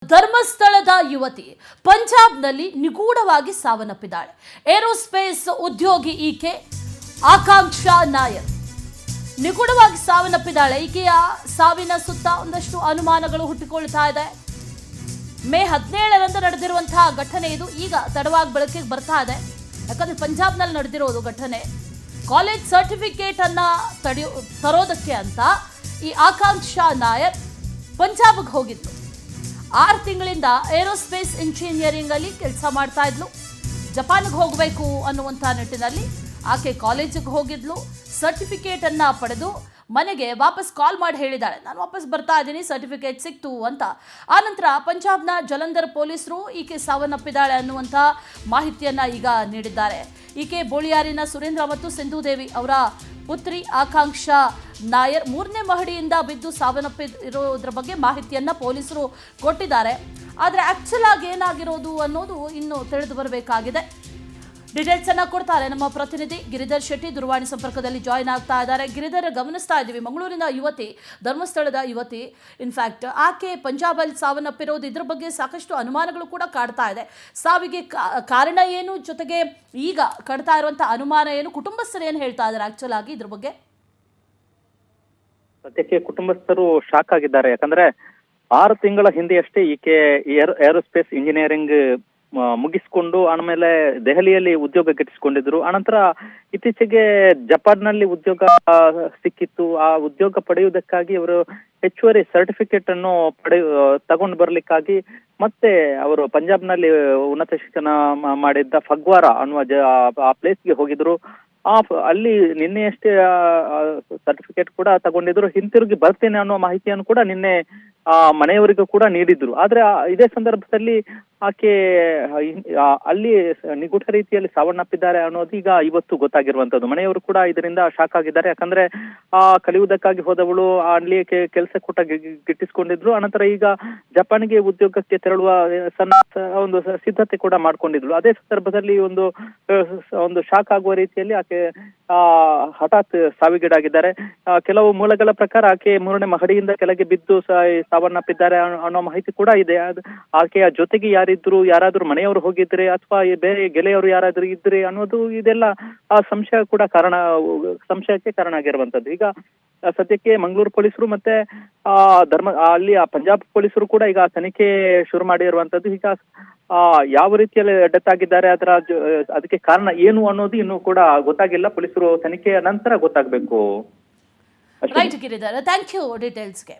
ಧರ್ಮಸ್ಥಳದ ಯುವತಿ ಪಂಜಾಬ್ನಲ್ಲಿ ನಿಗೂಢವಾಗಿ ಸಾವನ್ನಪ್ಪಿದ್ದಾಳೆ. ಏರೋಸ್ಪೇಸ್ ಉದ್ಯೋಗಿ ಈಕೆ ಆಕಾಂಕ್ಷಾ ನಾಯರ್ ನಿಗೂಢವಾಗಿ ಸಾವನ್ನಪ್ಪಿದ್ದಾಳೆ. ಈಕೆಯ ಸಾವಿನ ಸುತ್ತ ಒಂದಷ್ಟು ಅನುಮಾನಗಳು ಹುಟ್ಟಿಕೊಳ್ತಾ ಇದೆ. ಮೇ 17ರಂದು ನಡೆದಿರುವಂತಹ ಘಟನೆ ಇದು. ಈಗ ತಡವಾಗಿ ಬೆಳಕಿಗೆ ಬರ್ತಾ ಇದೆ. ಯಾಕಂದ್ರೆ ಪಂಜಾಬ್ನಲ್ಲಿ ನಡೆದಿರೋದು ಘಟನೆ. ಕಾಲೇಜ್ ಸರ್ಟಿಫಿಕೇಟ್ ಅನ್ನ ತರೋದಕ್ಕೆ ಅಂತ ಈ ಆಕಾಂಕ್ಷಾ ನಾಯರ್ ಪಂಜಾಬ್ಗೆ ಹೋಗಿತ್ತು. 6 ತಿಂಗಳಿಂದ ಏರೋಸ್ಪೇಸ್ ಇಂಜಿನಿಯರಿಂಗ್ ಅಲ್ಲಿ ಕೆಲಸ ಮಾಡ್ತಾ ಇದ್ಲು. ಜಪಾನ್ಗೆ ಹೋಗಬೇಕು ಅನ್ನುವಂಥ ನಿಟ್ಟಿನಲ್ಲಿ ಆಕೆ ಕಾಲೇಜಿಗೆ ಹೋಗಿದ್ಲು. ಸರ್ಟಿಫಿಕೇಟ್ ಅನ್ನ ಪಡೆದು ಮನೆಗೆ ವಾಪಸ್ ಕಾಲ್ ಮಾಡಿ ಹೇಳಿದಾಳೆ, ನಾನು ವಾಪಸ್ ಬರ್ತಾ ಇದ್ದೀನಿ, ಸರ್ಟಿಫಿಕೇಟ್ ಸಿಕ್ತು ಅಂತ. ಆನಂತರ ಪಂಜಾಬ್ನ ಜಲಂಧರ್ ಪೊಲೀಸರು ಈಕೆ ಸಾವನ್ನಪ್ಪಿದ್ದಾಳೆ ಅನ್ನುವಂಥ ಮಾಹಿತಿಯನ್ನ ಈಗ ನೀಡಿದ್ದಾರೆ. ಈಕೆ ಬೋಳಿಯಾರಿನ ಸುರೇಂದ್ರ ಮತ್ತು ಸಿಂಧುದೇವಿ ಅವರ ಪುತ್ರಿ ಆಕಾಂಕ್ಷಾ ನಾಯರ್ 3ನೇ ಮಹಡಿಯಿಂದ ಬಿದ್ದು ಸಾವನ್ನಪ್ಪಿರೋದ್ರ ಬಗ್ಗೆ ಮಾಹಿತಿಯನ್ನ ಪೊಲೀಸರು ಕೊಟ್ಟಿದ್ದಾರೆ. ಆದರೆ ಆಕ್ಚುಲ್ ಆಗಿ ಏನಾಗಿರೋದು ಅನ್ನೋದು ಇನ್ನು ತಿಳಿದು ಬರಬೇಕಾಗಿದೆ. ಡೀಟೇಲ್ಸ್ ಅನ್ನ ಕೊಡ್ತಾರೆ ನಮ್ಮ ಪ್ರತಿನಿಧಿ ಗಿರಿಧರ್ ಶೆಟ್ಟಿ. ದೂರವಾಣಿ ಸಂಪರ್ಕದಲ್ಲಿ ಜಾಯಿನ್ ಆಗ್ತಾ ಇದ್ದಾರೆ. ಗಿರಿಧರ್, ಗಮನಿಸ್ತಾ ಇದ್ದೀವಿ ಮಂಗಳೂರಿನ ಯುವತಿ, ಧರ್ಮಸ್ಥಳದ ಯುವತಿ, ಇನ್ಫ್ಯಾಕ್ಟ್ ಆಕೆ ಪಂಜಾಬಲ್ಲಿ ಸಾವನ್ನಪ್ಪಿರೋದು, ಇದ್ರ ಬಗ್ಗೆ ಸಾಕಷ್ಟು ಅನುಮಾನಗಳು ಕೂಡ ಕಾಡ್ತಾ ಇದೆ. ಸಾವಿಗೆ ಕಾರಣ ಏನು, ಜೊತೆಗೆ ಈಗ ಕಾಡ್ತಾ ಇರುವಂತಹ ಅನುಮಾನ ಏನು, ಕುಟುಂಬಸ್ಥರು ಏನು ಹೇಳ್ತಾ ಇದ್ದಾರೆ ಆಕ್ಚುಲ್ ಆಗಿ ಇದ್ರ ಬಗ್ಗೆ? ಸದ್ಯಕ್ಕೆ ಕುಟುಂಬಸ್ಥರು ಶಾಕ್ ಆಗಿದ್ದಾರೆ. ಯಾಕಂದ್ರೆ 6 ತಿಂಗಳ ಹಿಂದೆಯಷ್ಟೇ ಈಕೆ ಏರೋಸ್ಪೇಸ್ ಇಂಜಿನಿಯರಿಂಗ್ ಮುಗಿಸ್ಕೊಂಡು ಆಮೇಲೆ ದೆಹಲಿಯಲ್ಲಿ ಉದ್ಯೋಗ ಗಿಟ್ಟಿಸಿಕೊಂಡಿದ್ರು. ಆನಂತರ ಇತ್ತೀಚೆಗೆ ಜಪಾನ್ನಲ್ಲಿ ಉದ್ಯೋಗ ಸಿಕ್ಕಿತ್ತು. ಆ ಉದ್ಯೋಗ ಪಡೆಯುವುದಕ್ಕಾಗಿ ಅವರು ಹೆಚ್ಚುವರಿ ಸರ್ಟಿಫಿಕೇಟ್ ಅನ್ನು ತಗೊಂಡು ಬರ್ಲಿಕ್ಕಾಗಿ ಮತ್ತೆ ಅವರು ಪಂಜಾಬ್ನಲ್ಲಿ ಉನ್ನತ ಶಿಕ್ಷಣ ಮಾಡಿದ್ದ ಫಗ್ವಾರ ಅನ್ನುವ ಆ ಪ್ಲೇಸ್ಗೆ ಹೋಗಿದ್ರು. ಅಲ್ಲಿ ನಿನ್ನೆಯಷ್ಟೇ ಸರ್ಟಿಫಿಕೇಟ್ ಕೂಡ ತಗೊಂಡಿದ್ರು. ಹಿಂತಿರುಗಿ ಬರ್ತೇನೆ ಅನ್ನೋ ಮಾಹಿತಿಯನ್ನು ಕೂಡ ನಿನ್ನೆ ಮನೆಯವರಿಗೂ ಕೂಡ ನೀಡಿದ್ರು. ಆದ್ರೆ ಇದೇ ಸಂದರ್ಭದಲ್ಲಿ ಆಕೆ ಅಲ್ಲಿ ನಿಗೂಢ ರೀತಿಯಲ್ಲಿ ಸಾವನ್ನಪ್ಪಿದ್ದಾರೆ ಅನ್ನೋದು ಈಗ ಇವತ್ತು ಗೊತ್ತಾಗಿರುವಂತದ್ದು. ಮನೆಯವರು ಕೂಡ ಇದರಿಂದ ಶಾಕ್ ಆಗಿದ್ದಾರೆ. ಯಾಕಂದ್ರೆ ಕಲಿಯುವುದಕ್ಕಾಗಿ ಹೋದವಳು ಅಲ್ಲಿ ಕೆಲಸ ಕೂಡ ಗಿಟ್ಟಿಸಿಕೊಂಡಿದ್ರು. ಅನಂತರ ಈಗ ಜಪಾನ್ಗೆ ಉದ್ಯೋಗಕ್ಕೆ ತೆರಳುವ ಒಂದು ಸಿದ್ಧತೆ ಕೂಡ ಮಾಡ್ಕೊಂಡಿದ್ರು. ಅದೇ ಸಂದರ್ಭದಲ್ಲಿ ಒಂದು ಶಾಕ್ ಆಗುವ ರೀತಿಯಲ್ಲಿ ಆಕೆ ಹಠಾತ್ ಸಾವಿಗೀಡಾಗಿದ್ದಾರೆ. ಕೆಲವು ಮೂಲಗಳ ಪ್ರಕಾರ ಆಕೆ 3ನೇ ಮಹಡಿಯಿಂದ ಕೆಳಗೆ ಬಿದ್ದು ಸಾವನ್ನಪ್ಪಿದ್ದಾರೆ ಅನ್ನೋ ಮಾಹಿತಿ ಕೂಡ ಇದೆ. ಆಕೆಯ ಜೊತೆಗೆ ಯಾರಾದ್ರೂ ಮನೆಯವರು ಹೋಗಿದ್ರೆ ಅಥವಾ ಬೇರೆ ಗೆಳೆಯರು ಯಾರಾದ್ರೂ ಇದ್ರೆ ಅನ್ನೋದು ಇದೆಲ್ಲ ಸಂಶಯಕ್ಕೆ ಕಾರಣ ಆಗಿರುವಂತದ್ದು. ಈಗ ಸದ್ಯಕ್ಕೆ ಮಂಗಳೂರು ಪೊಲೀಸರು ಮತ್ತೆ ಅಲ್ಲಿ ಪಂಜಾಬ್ ಪೊಲೀಸರು ಕೂಡ ಈಗ ತನಿಖೆ ಶುರು ಮಾಡಿರುವಂತದ್ದು. ಈಗ ಯಾವ ರೀತಿಯಲ್ಲಿ ಡೆತ್ ಆಗಿದ್ದಾರೆ, ಅದಕ್ಕೆ ಕಾರಣ ಏನು ಅನ್ನೋದು ಇನ್ನೂ ಕೂಡ ಗೊತ್ತಾಗಿಲ್ಲ. ಪೊಲೀಸರು ತನಿಖೆಯ ನಂತರ ಗೊತ್ತಾಗಬೇಕು. Right Giridhar, thank you ಡೀಟೇಲ್ಸ್ಗೆ.